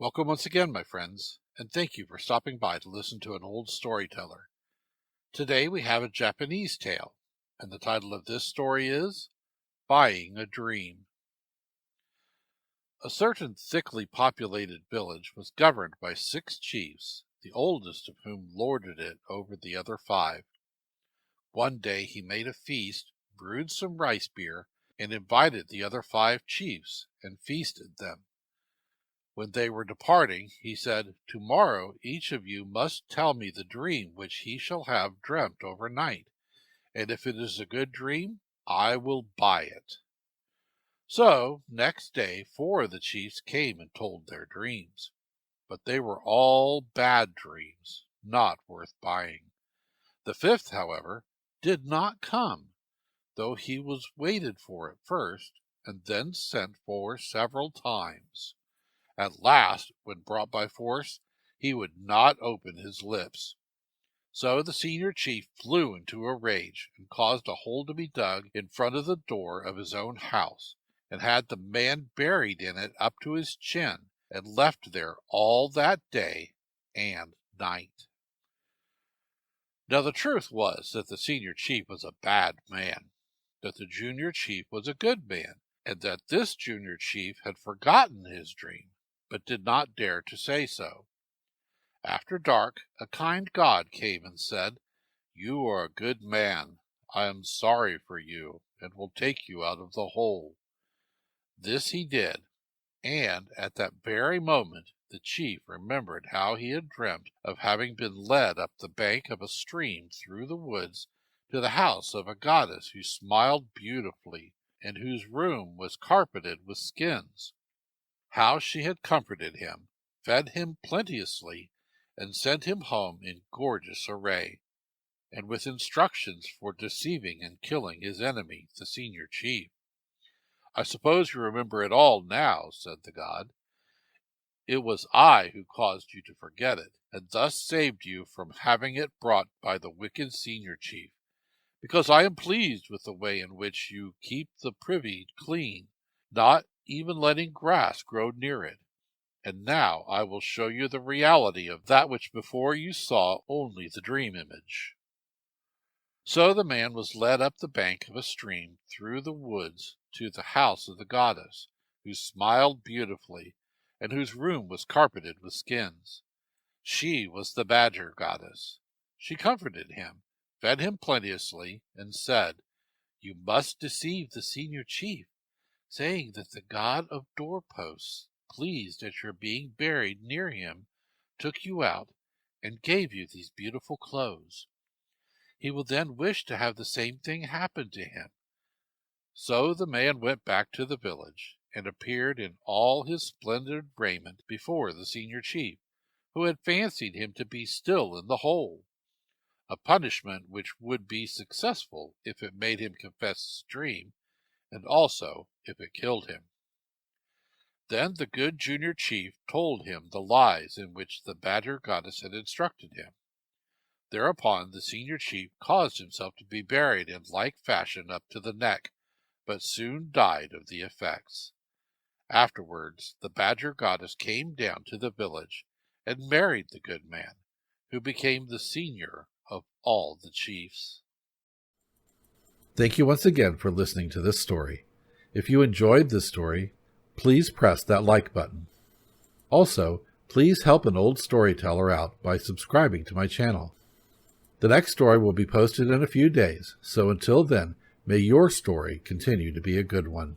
Welcome once again, my friends, and thank you for stopping by to listen to an old storyteller. Today we have a Japanese tale, and the title of this story is Buying a Dream. A certain thickly populated village was governed by 6 chiefs, the oldest of whom lorded it over the other 5. One day he made a feast, brewed some rice beer, and invited the other 5 chiefs, and feasted them. When they were departing, he said, "Tomorrow each of you must tell me the dream which he shall have dreamt overnight, and if it is a good dream, I will buy it." So next day 4 of the chiefs came and told their dreams, but they were all bad dreams, not worth buying. The 5th, however, did not come, though he was waited for at first, and then sent for several times. At last, when brought by force, he would not open his lips. So the senior chief flew into a rage, and caused a hole to be dug in front of the door of his own house, and had the man buried in it up to his chin, and left there all that day and night. Now the truth was that the senior chief was a bad man, that the junior chief was a good man, and that this junior chief had forgotten his dream, but did not dare to say so. After dark, a kind god came and said, "You are a good man. I am sorry for you, and will take you out of the hole." This he did, and at that very moment the chief remembered how he had dreamt of having been led up the bank of a stream through the woods to the house of a goddess who smiled beautifully, and whose room was carpeted with skins. How she had comforted him, fed him plenteously, and sent him home in gorgeous array, and with instructions for deceiving and killing his enemy, the senior chief. "I suppose you remember it all now," said the god. "It was I who caused you to forget it, and thus saved you from having it brought by the wicked senior chief, because I am pleased with the way in which you keep the privy clean, not even letting grass grow near it. And now I will show you the reality of that which before you saw only the dream image." So the man was led up the bank of a stream through the woods to the house of the goddess, who smiled beautifully, and whose room was carpeted with skins. She was the badger goddess. She comforted him, fed him plenteously, and said, "You must deceive the senior chief, saying that the god of doorposts, pleased at your being buried near him, took you out and gave you these beautiful clothes. He will then wish to have the same thing happen to him." So the man went back to the village, and appeared in all his splendid raiment before the senior chief, who had fancied him to be still in the hole, a punishment which would be successful if it made him confess his dream, and also if it killed him. Then the good junior chief told him the lies in which the badger goddess had instructed him. Thereupon the senior chief caused himself to be buried in like fashion up to the neck, but soon died of the effects. Afterwards the badger goddess came down to the village and married the good man, who became the senior of all the chiefs. Thank you once again for listening to this story. If you enjoyed this story, please press that like button. Also, please help an old storyteller out by subscribing to my channel. The next story will be posted in a few days, so until then, may your story continue to be a good one.